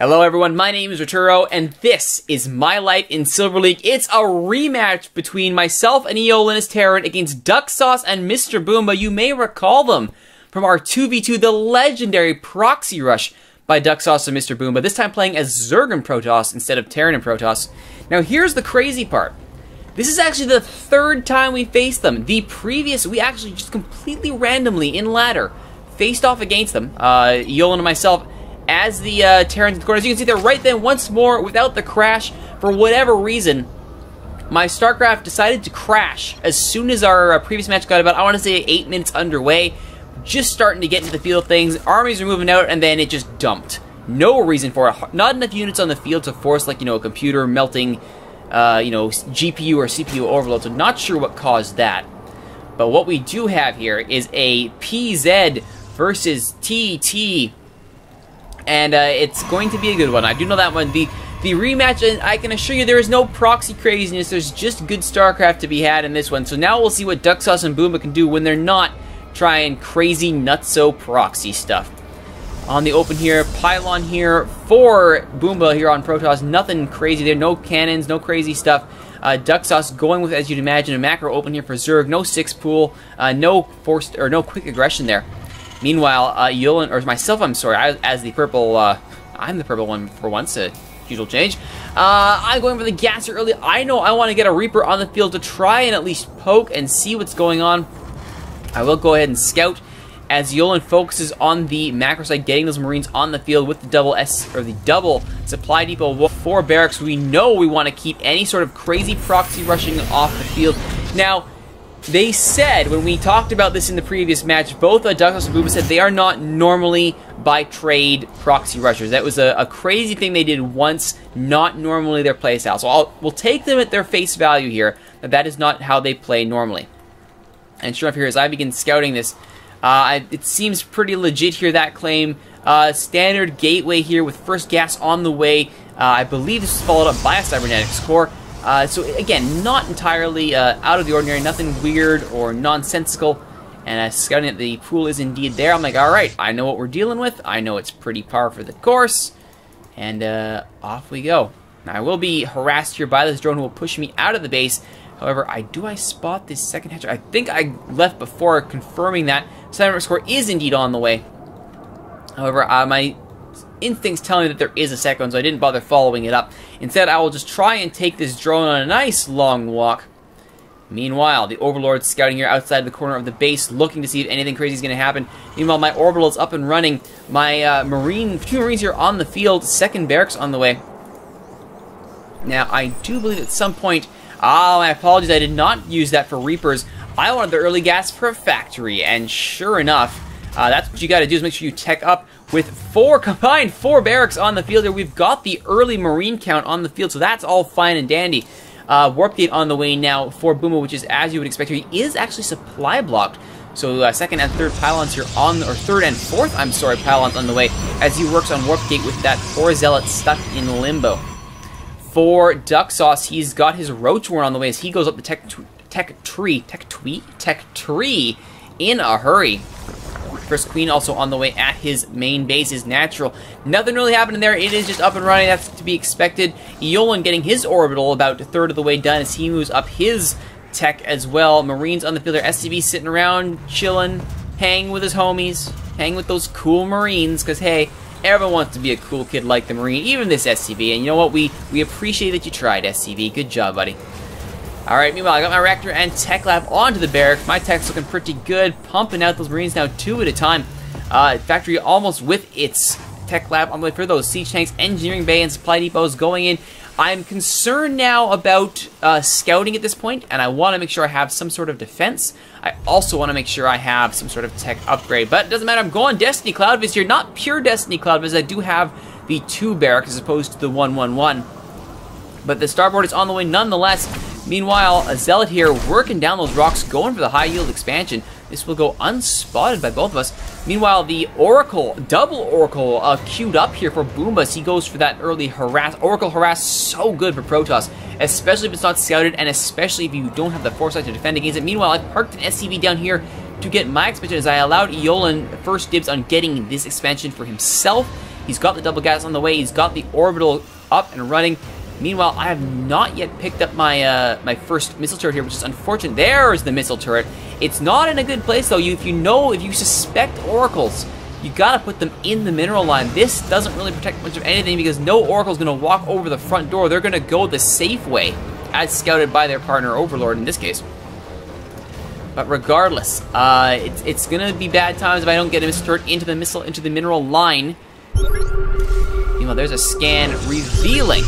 Hello everyone, my name is Rituro, and this is My Life in Silver League. It's a rematch between myself and Eolan as Terran against DuckSauce and MrBoOmba. You may recall them from our 2v2, the legendary proxy rush by DuckSauce and MrBoOmba, this time playing as Zerg and Protoss instead of Terran and Protoss. Now here's the crazy part. This is actually the third time we faced them. The previous, we actually just completely randomly in ladder faced off against them, Eolan and myself, as the Terrans in the corner. As you can see there, right then, once more, without the crash, for whatever reason, my StarCraft decided to crash as soon as our previous match got about, I want to say, 8 minutes underway. Just starting to get into the field of things, armies are moving out, and then it just dumped. No reason for it. Not enough units on the field to force, like, a computer melting, GPU or CPU overload, so not sure what caused that. But what we do have here is a PZ versus TT, and it's going to be a good one. I do know that one. The rematch, and I can assure you there is no proxy craziness. There's just good StarCraft to be had in this one. So now we'll see what DuckSauce and Boomba can do when they're not trying crazy nutso proxy stuff. On the open here, pylon here for Boomba here on Protoss. Nothing crazy there. No cannons, no crazy stuff. DuckSauce going with, as you'd imagine, a macro open here for Zerg. No 6 pool. No forced or no quick aggression there. Meanwhile, Eolan, or myself, I'm sorry, as the purple, I'm the purple one for once, usual change. I'm going for the gasser early. I know I want to get a Reaper on the field to try and at least poke and see what's going on. I will go ahead and scout as Eolan focuses on the macro side, getting those Marines on the field with the double supply depot for barracks. We know we want to keep any sort of crazy proxy rushing off the field. Now, they said, when we talked about this in the previous match, both DuckSauce and Boomba said they are not normally, by trade, proxy rushers. That was a crazy thing they did once, not normally their playstyle. So we'll take them at their face value here, that is not how they play normally. And sure enough here, as I begin scouting this, it seems pretty legit here, that claim. Standard gateway here with first gas on the way. I believe this is followed up by a cybernetics core. So again, not entirely out of the ordinary, nothing weird or nonsensical. And scouting that the pool is indeed there, I'm like, alright, I know what we're dealing with. I know it's pretty par for the course. And off we go. Now, I will be harassed here by this drone who will push me out of the base. However, do I spot this second hatcher? I think I left before confirming that. Cybernetics core is indeed on the way. However, my instincts tell me that there is a second, so I didn't bother following it up. Instead, I will just try and take this drone on a nice long walk. Meanwhile, the Overlord's scouting here outside the corner of the base, looking to see if anything crazy is going to happen. Meanwhile, my orbital is up and running. My two Marines here on the field, second barracks on the way. Now, I do believe at some point, my apologies, I did not use that for Reapers. I wanted the early gas for a factory, and sure enough, that's what you got to do, is make sure you tech up with combined four barracks on the field here. We've got the early Marine count on the field, so that's all fine and dandy. Warp gate on the way now for Boomba, which is as you would expect here. He is actually supply blocked. So second and third pylons here or third and fourth, I'm sorry, pylons on the way as he works on Warp gate with that poor zealot stuck in limbo. For DuckSauce, he's got his Roach Warren on the way as he goes up the tech tree in a hurry. First Queen also on the way at his main base is natural. Nothing really happening there. It is just up and running. That's to be expected. Eolan getting his orbital about a third of the way done as he moves up his tech as well. Marines on the field. SCV sitting around, chilling, hanging with his homies, hanging with those cool Marines. Because, hey, everyone wants to be a cool kid like the Marine, even this SCV. And you know what? We appreciate that you tried, SCV. Good job, buddy. Alright, meanwhile, I got my reactor and tech lab onto the barracks. My tech's looking pretty good, pumping out those Marines now 2 at a time. Factory almost with its tech lab on the way for those siege tanks, engineering bay and supply depots going in. I'm concerned now about scouting at this point, and I want to make sure I have some sort of defense. I also want to make sure I have some sort of tech upgrade, but it doesn't matter. I'm going Destiny Cloud Viz here, not pure Destiny Cloud Viz. I do have the 2 barracks as opposed to the 1-1-1. But the starboard is on the way nonetheless. Meanwhile, a Zealot here working down those rocks, going for the high yield expansion. This will go unspotted by both of us. Meanwhile, the Oracle, double Oracle, queued up here for Boomba. He goes for that early harass. Oracle harass, so good for Protoss, especially if it's not scouted, and especially if you don't have the foresight to defend against it. Meanwhile, I parked an SCV down here to get my expansion as I allowed Eolan first dibs on getting this expansion for himself. He's got the double gas on the way. He's got the orbital up and running. Meanwhile, I have not yet picked up my my first missile turret here, which is unfortunate. There's the missile turret. It's not in a good place, though. If you suspect oracles, you gotta put them in the mineral line. This doesn't really protect much of anything because no oracle's gonna walk over the front door. They're gonna go the safe way, as scouted by their partner Overlord in this case. But regardless, it's gonna be bad times if I don't get a missile turret into the mineral line. Meanwhile, there's a scan revealing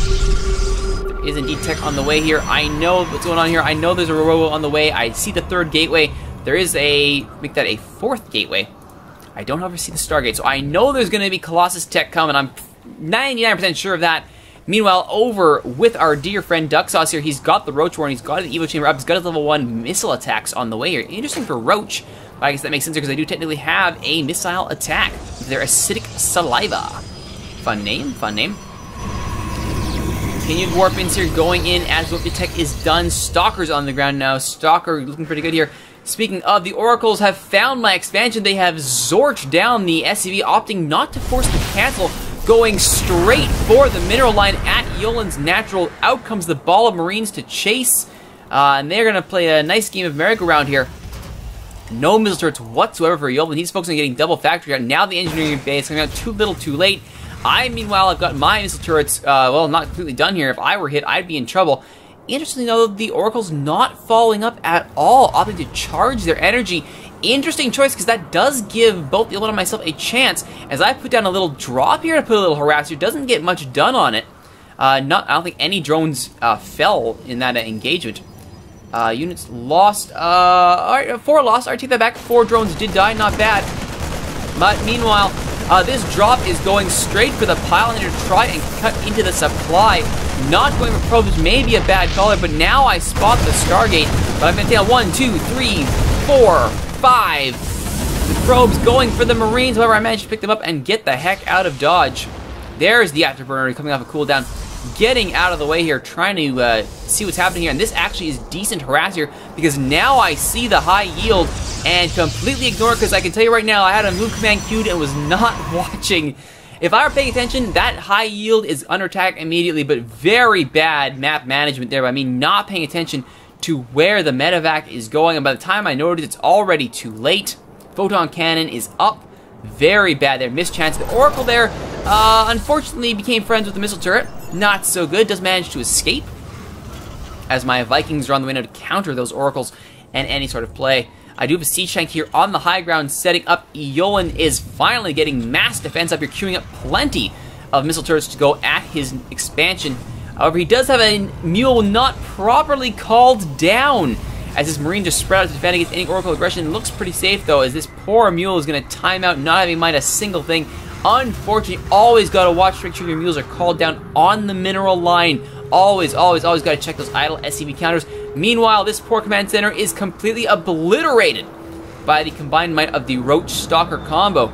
there is indeed tech on the way here. I know what's going on here. I know there's a robo on the way. I see the third gateway. There is make that a fourth gateway. I don't ever see the Stargate, so I know there's going to be Colossus tech coming. I'm 99% sure of that. Meanwhile, over with our dear friend DuckSauce here, he's got the Roach Warren, he's got the Evo Chamber up, he's got his level 1 missile attacks on the way here. Interesting for Roach, but I guess that makes sense because they do technically have a missile attack. They're acidic saliva. Fun name, fun name. Continued warp-ins here going in as warp tech is done. Stalker's on the ground now. Stalker looking pretty good here. Speaking of, the Oracles have found my expansion. They have zorked down the SCV, opting not to force the cancel, going straight for the mineral line at Eolan's natural. Out comes the ball of Marines to chase, and they're going to play a nice game of merry-go-round here. No missile turrets whatsoever for Eolan. He's focusing on getting double factory out. Now the engineering base coming out too little too late. Meanwhile, I've got my missile turrets, well, not completely done here. If I were hit, I'd be in trouble. Interestingly, though, the Oracle's not following up at all, opting to charge their energy. Interesting choice, because that does give both Eolan and myself a chance. As I put down a little drop here to put a little harasser, doesn't get much done on it. I don't think any drones fell in that engagement. Units lost. Alright, 4 lost. Alright, take that back. 4 drones did die, not bad. But meanwhile, this drop is going straight for the pylon to try and cut into the supply. Not going for probes, which may be a bad caller, but now I spot the Stargate. But I'm going to take 1, 2, 3, 4, 5. The probes going for the Marines. However, I managed to pick them up and get the heck out of dodge. There's the afterburner coming off a cooldown. Getting out of the way here, trying to see what's happening here. And this actually is decent harass here, because now I see the high yield and completely ignore it, because I can tell you right now, I had a move command queued and was not watching. If I were paying attention, that high yield is under attack immediately, but very bad map management there. I mean, not paying attention to where the medevac is going, and by the time I noticed, it's already too late. Photon cannon is up. Very bad there. Missed chance. The Oracle there, unfortunately, became friends with the missile turret. Not so good. Does manage to escape, as my Vikings are on the way now to counter those Oracles and any sort of play. I do have a siege tank here on the high ground setting up. Eolan is finally getting mass defense up here, queuing up plenty of missile turrets to go at his expansion. However, he does have a mule not properly called down, as his Marine just spread out to defend against any Oracle aggression. Looks pretty safe, though, as this poor mule is going to time out, not having in mind a single thing. Unfortunately, always got to watch, make sure your mules are called down on the mineral line. Always, always, always got to check those idle SCV counters. Meanwhile, this poor command center is completely obliterated by the combined might of the Roach Stalker combo.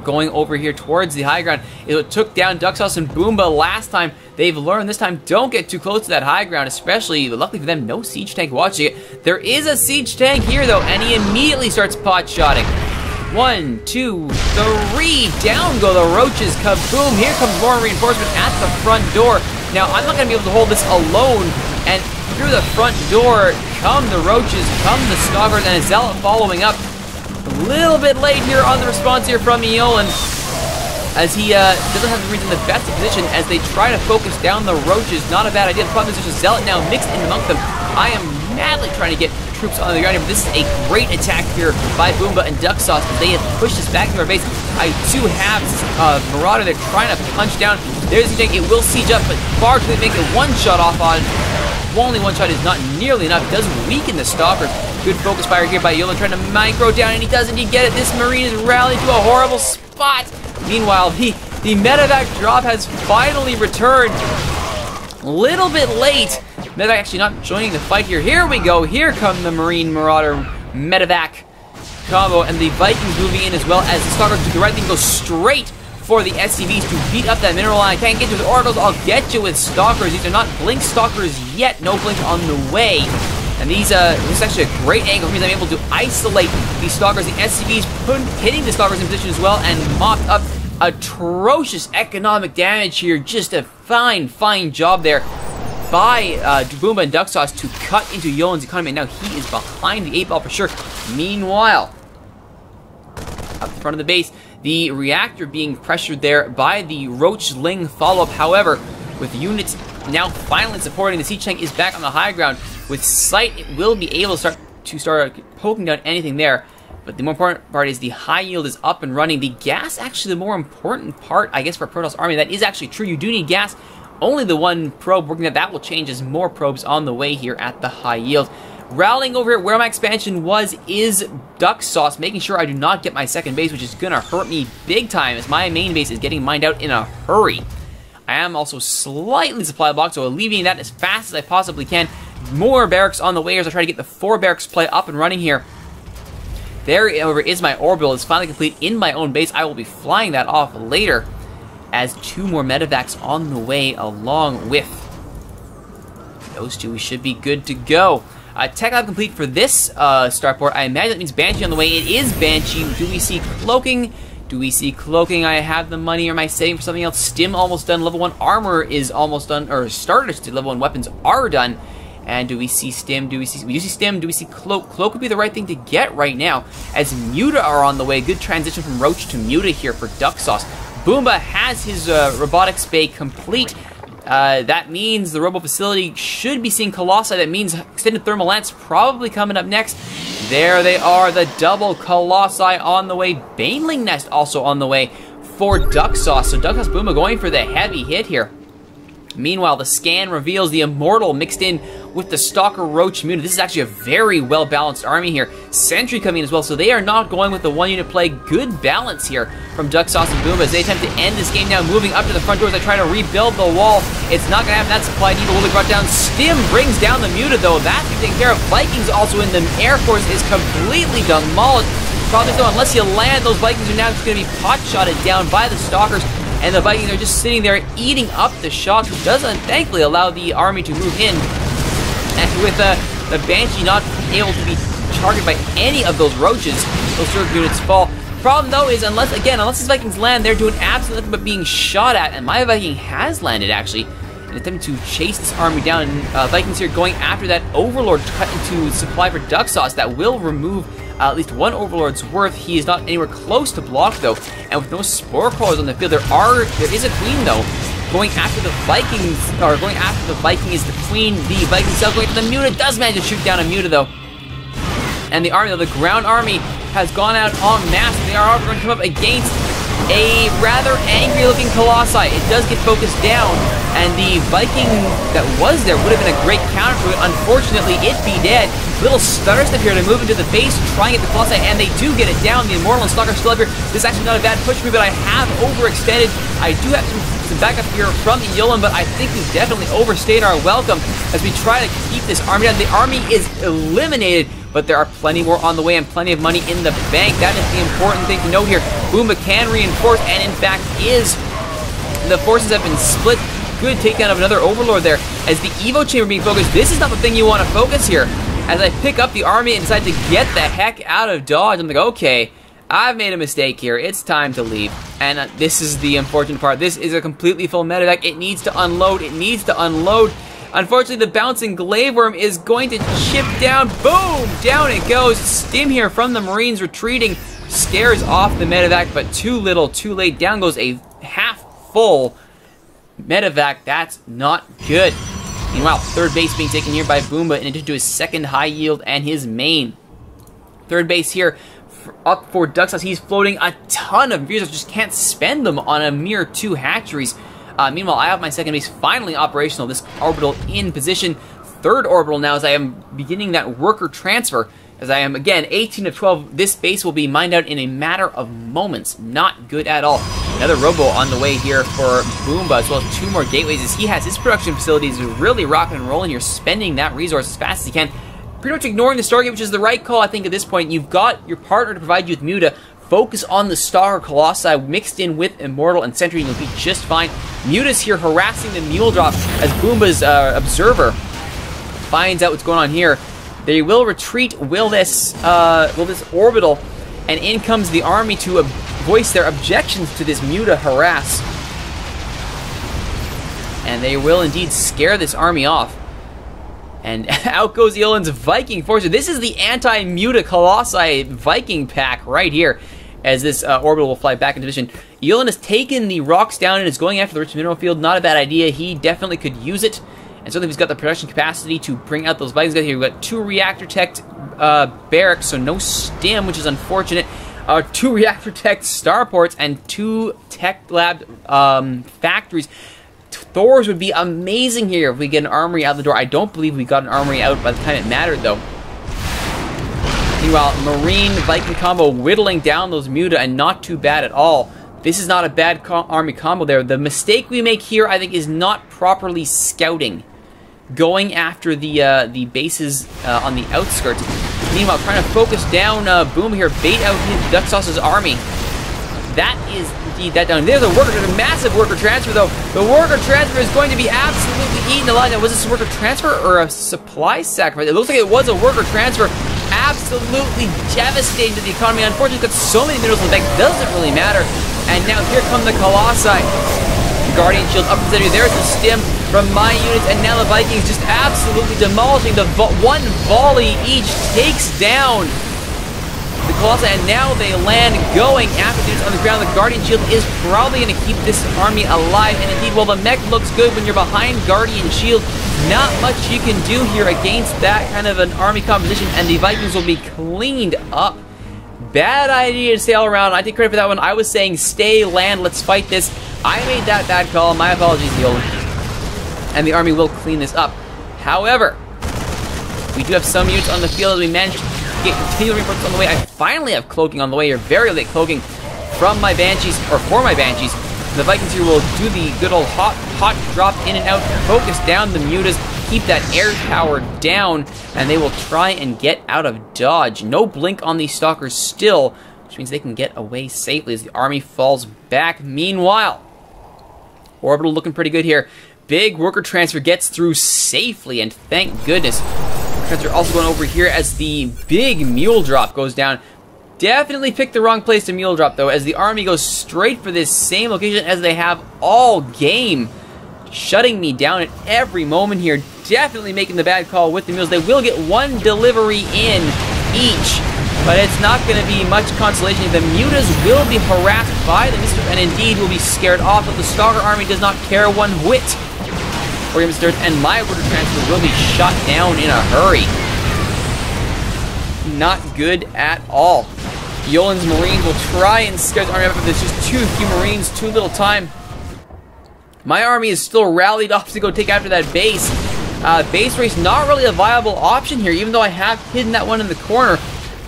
Going over here towards the high ground is what took down DuckSauce-MrBoOmba last time. They've learned this time, don't get too close to that high ground, especially, luckily for them, no siege tank watching it. There is a siege tank here, though, and he immediately starts pot-shotting. 1, 2, 3, down go the Roaches, kaboom! Here comes more reinforcement at the front door. Now, I'm not going to be able to hold this alone, and through the front door come the Roaches, come the Stalkers, and a Zealot following up. A little bit late here on the response here from Eolan, as he doesn't have the Marines in the best position as they try to focus down the Roaches. Not a bad idea. The problem is there's a Zealot now mixed in amongst them. I am madly trying to get troops on the ground here, but this is a great attack here by Boomba and DuckSauce as they have pushed us back to our base. I do have Marauder there trying to punch down. There's the tank. It will siege up, but far too late to make it one shot off on. Only one shot is not nearly enough. It does weaken the Stalkers. Good focus fire here by Eolan, trying to micro down, and he does indeed get it. This Marine is rallied to a horrible spot. Meanwhile, the medevac drop has finally returned. A little bit late. Medevac actually not joining the fight here. Here we go. Here come the Marine Marauder medevac combo, and the Vikings moving in as well as the Stalkers do the right thing, go straight for the SCVs to beat up that mineral line. I can't get you with Oracles, I'll get you with Stalkers. These are not Blink Stalkers yet, no Blink on the way. And these, this is actually a great angle because I'm able to isolate these Stalkers. The SCVs hitting the Stalkers in position as well and mopped up atrocious economic damage here. Just a fine job there by Boomba and DuckSauce to cut into Eolan's economy. Now he is behind the 8-ball for sure. Meanwhile, up the front of the base, the reactor being pressured there by the Roachling follow-up. However, with units now finally supporting, the siege tank is back on the high ground. With sight, it will be able to start poking down anything there. But the more important part is the high yield is up and running. The gas, actually the more important part, I guess, for Protoss Army. That is actually true. You do need gas. Only the one probe working. That will change as more probes on the way here at the high yield. Rallying over here where my expansion is DuckSauce, making sure I do not get my second base, which is going to hurt me big time as my main base is getting mined out in a hurry. I am also slightly supply blocked, so alleviating that as fast as I possibly can. More barracks on the way as I try to get the 4 barracks play up and running here. There, however, is my orbital. It's finally complete in my own base. I will be flying that off later as 2 more medevacs on the way along with those 2. We should be good to go. Tech lab complete for this starport. I imagine that means Banshee on the way. It is Banshee. Do we see cloaking? Do we see cloaking? I have the money, or am I saving for something else? Stim almost done. Level 1 armor is almost done, or started to. Level 1 weapons are done. And do we see Stim? We do see Stim. Do we see Cloak? Cloak would be the right thing to get right now, as Muta are on the way. Good transition from Roach to Muta here for DuckSauce. Boomba has his robotics bay complete. That means the robo facility should be seeing Colossi. That means extended thermal lance probably coming up next. There they are, the double Colossi on the way. Baneling Nest also on the way for DuckSauce. So DuckSauce Boomba going for the heavy hit here. Meanwhile, the scan reveals the Immortal mixed in with the Stalker Roach Muta. This is actually a very well-balanced army here. Sentry coming in as well, so they are not going with the 1-unit play. Good balance here from DuckSauce and Boomba as they attempt to end this game now, moving up to the front doors. They try to rebuild the wall. It's not going to happen. That supply depot will be brought down. Stim brings down the Muta, though. That's being taken care of. Vikings also in the Air Force is completely demolished. Problem is, though, unless you land, those Vikings are now just going to be pot-shotted down by the Stalkers. And the Vikings are just sitting there eating up the shots, which doesn't thankfully allow the army to move in. And with the Banshee not able to be targeted by any of those roaches, those Zerg units fall. Problem though is, unless these Vikings land, they're doing absolutely nothing but being shot at. And my Viking has landed actually, in attempting to chase this army down. And Vikings here going after that Overlord cut into supply for DuckSauce that will remove at least 1 Overlord's worth. He is not anywhere close to block though, and with no Spore Crawlers on the field, there is a Queen though. Going after the Vikings, or going after the Viking is the Queen. The Viking itself going after the Muta, does manage to shoot down a Muta though. And the army, though, the ground army has gone out en masse. They are going to come up against a rather angry-looking Colossi. It does get focused down, and the Viking that was there would have been a great counter to it. Unfortunately, it be dead. Little stutter step here to move into the base, try and get the Colossi, and they do get it down. The Immortal and Stalker still up here. This is actually not a bad push for me, but I have overextended. I do have some backup here from the Eolan, but I think we've definitely overstayed our welcome as we try to keep this army down. The army is eliminated, but there are plenty more on the way and plenty of money in the bank. That is the important thing to note here. Boomba can reinforce, and in fact is. The forces have been split. Good takedown of another Overlord there. As the Evo Chamber being focused, this is not the thing you want to focus here. As I pick up the army and decide to get the heck out of Dodge, I'm like, okay, I've made a mistake here. It's time to leave. And this is the unfortunate part. This is a completely full medevac. It needs to unload. It needs to unload. Unfortunately, the bouncing glaive worm is going to chip down. Boom! Down it goes. Stim here from the Marines retreating. Scares off the medevac, but too little, too late. Down goes a half-full medevac. That's not good. Meanwhile, third base being taken here by Boomba in addition to his second high yield and his main. Third base here up for DuckSauce. He's floating a ton of resources, just can't spend them on a mere 2 hatcheries. Meanwhile, I have my second base finally operational. This orbital in position. Third orbital now as I am beginning that worker transfer. As I am, again, 18 of 12. This base will be mined out in a matter of moments. Not good at all. Another robo on the way here for Boomba, as well as 2 more gateways, as he has his production facilities really rocking and rolling here, spending that resource as fast as he can. Pretty much ignoring the Stargate, which is the right call, I think, at this point. You've got your partner to provide you with Muta. Focus on the Star Colossi mixed in with Immortal and Sentry, and you'll be just fine. Muta's here harassing the Mule Drop as Boomba's observer finds out what's going on here. They will retreat, will this orbital, and in comes the army to voice their objections to this Muta harass. And they will indeed scare this army off. And out goes Eolan's Viking force. This is the anti-Muta Colossi Viking pack right here, as this orbital will fly back into position. Eolan has taken the rocks down and is going after the rich mineral field. Not a bad idea. He definitely could use it. And certainly he's got the production capacity to bring out those Vikings guys here. We've got 2 reactor-tech barracks, so no stim, which is unfortunate. 2 reactor-tech starports and 2 tech lab factories. Thors would be amazing here if we get an armory out the door. I don't believe we got an armory out by the time it mattered, though. Meanwhile, Marine Viking combo whittling down those Muta, and not too bad at all. This is not a bad army combo there. The mistake we make here, I think, is not properly scouting. Going after the bases on the outskirts. Meanwhile, trying to focus down Boom here, bait out DuckSauce's army. That is indeed that down. There's a massive worker transfer, though. The worker transfer is going to be absolutely eaten alive. Now, was this a worker transfer or a supply sacrifice? It looks like it was a worker transfer. Absolutely devastating to the economy. Unfortunately, got so many minerals in the bank, doesn't really matter. And now here come the Colossi. Guardian Shield up in the center. There's the stim from my units, and now the Vikings just absolutely demolishing. The one volley each takes down the Colossi, and now they land going after the units on the ground. The Guardian Shield is probably going to keep this army alive, and indeed, while the mech looks good when you're behind Guardian Shield, not much you can do here against that kind of an army composition, and the Vikings will be cleaned up. Bad idea to sail around. I take credit for that one. I was saying stay, land, let's fight this. I made that bad call. My apologies, Eolan. And the army will clean this up. However, we do have some units on the field as we managed to get continual reinforcements on the way. I finally have cloaking on the way here. Very late cloaking from my Banshees, or for my Banshees. The Vikings here will do the good old hot drop in and out, focus down the Mutas, keep that air power down, and they will try and get out of dodge. No blink on these stalkers still, which means they can get away safely as the army falls back. Meanwhile, orbital looking pretty good here. Big worker transfer gets through safely, and thank goodness. Transfer also going over here as the big mule drop goes down. Definitely picked the wrong place to mule drop, though, as the army goes straight for this same location as they have all game. Shutting me down at every moment here. Definitely making the bad call with the mules. They will get 1 delivery in each, but it's not going to be much consolation. The Mutas will be harassed by the Mr. and indeed will be scared off, but the Stalker army does not care one whit. And my order transfer will be shot down in a hurry. Not good at all. Eolan's Marines will try and scare the army up, but there's just too few Marines, too little time. My army is still rallied off to go take after that base. Base race not really a viable option here, even though I have hidden that one in the corner.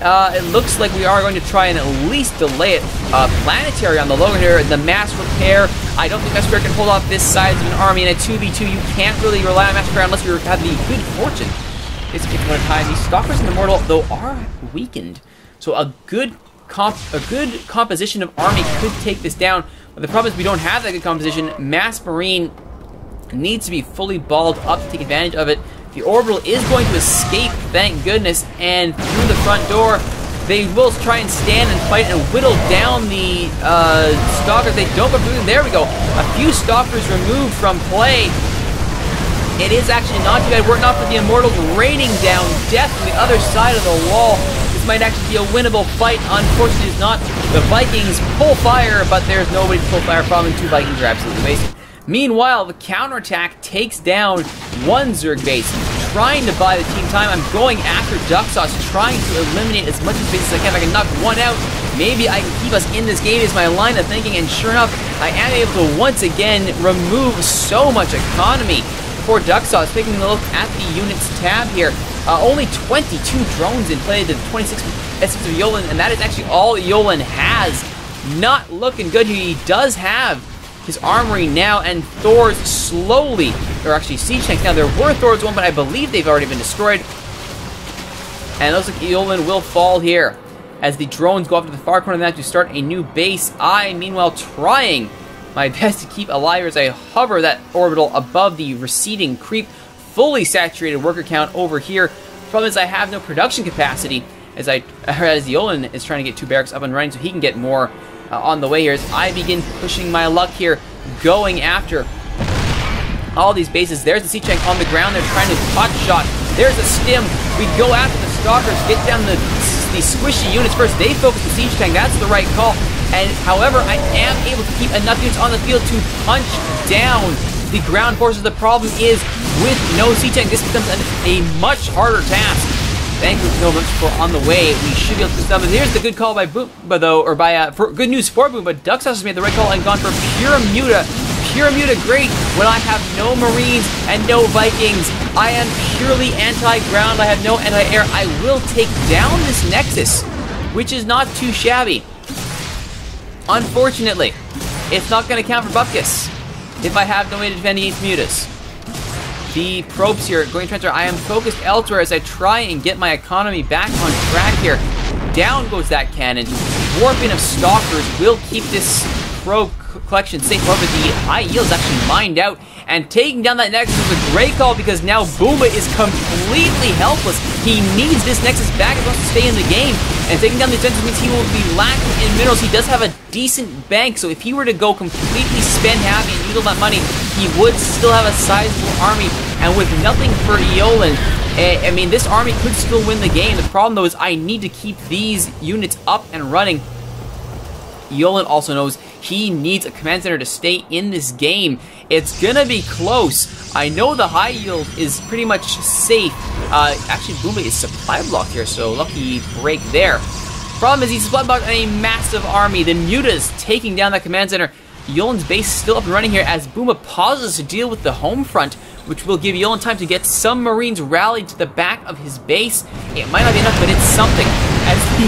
It looks like we are going to try and at least delay it. Planetary on the lower here, the mass repair. I don't think Mass Repair can hold off this size of an army in a 2v2. You can't really rely on Mass Repair unless you have the good fortune. It's a particular time. These Stalkers and Immortal, though, are weakened. So a good composition of army could take this down. But the problem is we don't have that good composition. Mass Marine needs to be fully balled up to take advantage of it. The Orbital is going to escape, thank goodness, and through the front door, they will try and stand and fight and whittle down the Stalkers. They don't go through. There we go. A few Stalkers removed from play. It is actually not too bad. Were it not for the Immortals raining down death on the other side of the wall, this might actually be a winnable fight. Unfortunately, it's not. The Vikings pull fire, but there's nobody to pull fire from, and 2 Vikings are absolutely wasted. Meanwhile, the counterattack takes down 1 Zerg base. Trying to buy the team time. I'm going after DuckSauce, trying to eliminate as much space as I can. If I can knock 1 out, maybe I can keep us in this game is my line of thinking, and sure enough, I am able to once again remove so much economy for DuckSauce. Taking a look at the units tab here. Only 22 drones in play to the 26 essence of Eolan, and that is actually all Eolan has. Not looking good here. He does have his armory now, and Thors slowly, or actually siege tanks now. There were Thors one, but I believe they've already been destroyed. And it looks like Eolan will fall here as the drones go off to the far corner of the map to start a new base. I, meanwhile, trying my best to keep alive as I hover that orbital above the receding creep. Fully saturated worker count over here. Problem is I have no production capacity as Eolan is trying to get 2 barracks up and running so he can get more on the way here as I begin pushing my luck here, going after all these bases. There's the Sea-Tank on the ground. They're trying to pot shot. There's a stim. We go after the Stalkers, get down the squishy units first. They focus the Siege Tank. That's the right call. And however, I am able to keep enough units on the field to punch down the ground forces. The problem is with no Siege Tank, this becomes a much harder task. Thankfully, no much for on the way. We should be able to stop it. Here's the good call by Boomba, though, or by good news for Boomba. DuckSauce has made the right call and gone for pure Muta. Pure Muta, great when I have no Marines and no Vikings. I am purely anti-ground. I have no anti-air. I will take down this Nexus, which is not too shabby. Unfortunately, it's not going to count for Bupkis if I have no way to defend against Mutas. The probes here going to transfer. I am focused elsewhere as I try and get my economy back on track here. Down goes that cannon. Warping of Stalkers will keep this probe collection safe. However, the high yield is actually mined out, and taking down that Nexus is a great call because now Boomba is completely helpless. He needs this Nexus back if he wants to stay in the game, and taking down the defenses means he will be lacking in minerals. He does have a decent bank, so if he were to go completely spend happy and use all that money, he would still have a sizable army, and with nothing for Eolan, I mean, this army could still win the game. The problem, though, is I need to keep these units up and running. Eolan also knows he needs a command center to stay in this game. It's gonna be close. I know the high yield is pretty much safe. Actually, Boomba is supply blocked here, so lucky break there. Problem is he's supply blocked on a massive army. The Muta's taking down that command center. Eolan's base is still up and running here as Boomba pauses to deal with the home front, which will give Eolan time to get some Marines rallied to the back of his base. It might not be enough, but it's something. As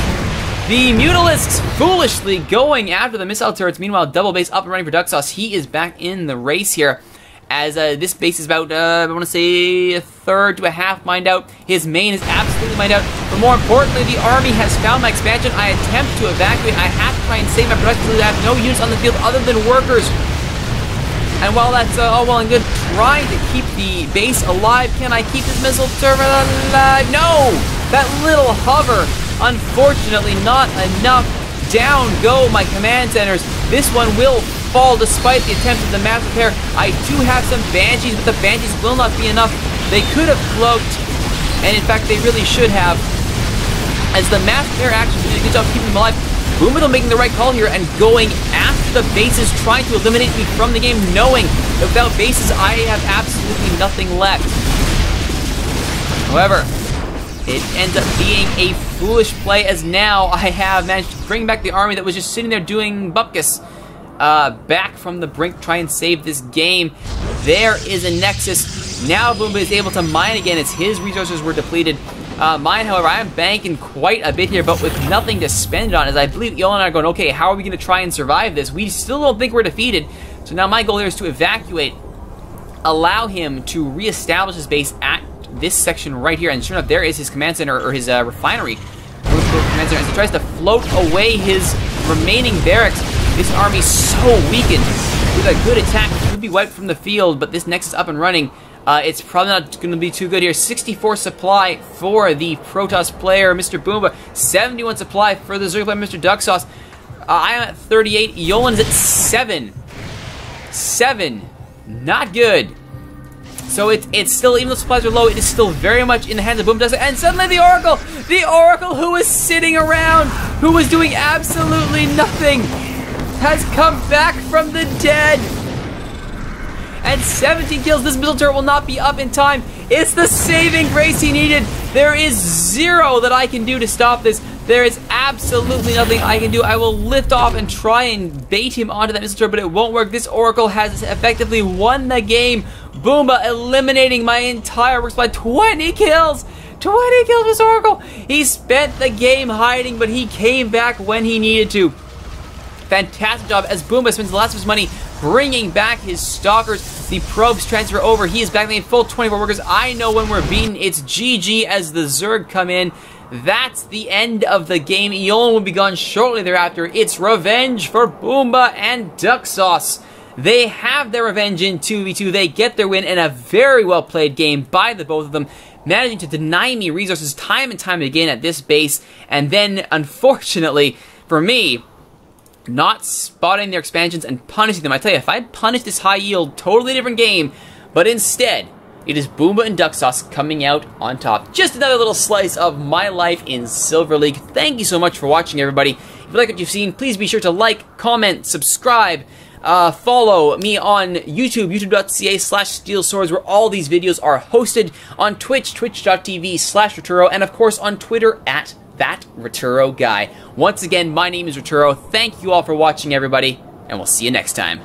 the Mutalisks foolishly going after the missile turrets. Meanwhile, double base up and running for DuckSauce. He is back in the race here, as this base is about, I want to say, a third to a half mined out. His main is absolutely mined out. But more importantly, the army has found my expansion. I attempt to evacuate. I have to try and save my production so that I have no units on the field other than workers. And while that's all well and good, trying to keep the base alive, can I keep this missile turret alive? No! That little hover. Unfortunately, not enough. Down go my command centers. This one will fall despite the attempt of the mass repair. I do have some Banshees, but the Banshees will not be enough. They could have cloaked, and in fact, they really should have. As the mass repair actually did a good job keeping them alive, Boomba making the right call here and going after the bases, trying to eliminate me from the game, knowing that without bases, I have absolutely nothing left. However, it ends up being a foolish play, as now I have managed to bring back the army that was just sitting there doing Bupkis back from the brink, try and save this game. There is a Nexus. Now Boomba is able to mine again as his resources were depleted. Mine, however, I am banking quite a bit here, but with nothing to spend it on, as I believe Eolan and I are going, okay, how are we going to try and survive this? We still don't think we're defeated. So now my goal here is to evacuate, allow him to reestablish his base at this section right here, and sure enough, there is his command center, or his refinery. As he tries to float away his remaining barracks, this army's so weakened. With a good attack, it could be wiped from the field, but this Nexus up and running, it's probably not going to be too good here. 64 supply for the Protoss player, MrBoOmba. 71 supply for the Zerg player, Mr. DuckSauce. I am at 38. Eolan is at 7. 7. Not good. So it's still, even though supplies are low, it is still very much in the hands of Boomba. And suddenly the Oracle who was sitting around, who was doing absolutely nothing, has come back from the dead. And 17 kills. This missile turret will not be up in time. It's the saving grace he needed. There is zero that I can do to stop this. There is absolutely nothing I can do. I will lift off and try and bait him onto that missile turret, but it won't work. This Oracle has effectively won the game. Boomba eliminating my entire work supply. 20 kills! 20 kills, this Oracle! He spent the game hiding, but he came back when he needed to. Fantastic job as Boomba spends the last of his money bringing back his Stalkers. The probes transfer over. He is back in full 24 workers. I know when we're beaten, it's GG as the Zerg come in. That's the end of the game. Eolan will be gone shortly thereafter. It's revenge for Boomba and DuckSauce. They have their revenge in 2v2. They get their win in a very well played game by the both of them, managing to deny me resources time and time again at this base. And then, unfortunately for me, not spotting their expansions and punishing them. I tell you, if I punished this high yield, totally different game, but instead, it is Boomba and DuckSauce coming out on top. Just another little slice of my life in Silver League. Thank you so much for watching, everybody. If you like what you've seen, please be sure to like, comment, subscribe, follow me on YouTube, youtube.ca/SteelSwords, where all these videos are hosted, on Twitch, twitch.tv/Rituro, and of course on Twitter at @ThatRituroGuy. Once again, my name is Rituro. Thank you all for watching, everybody, and we'll see you next time.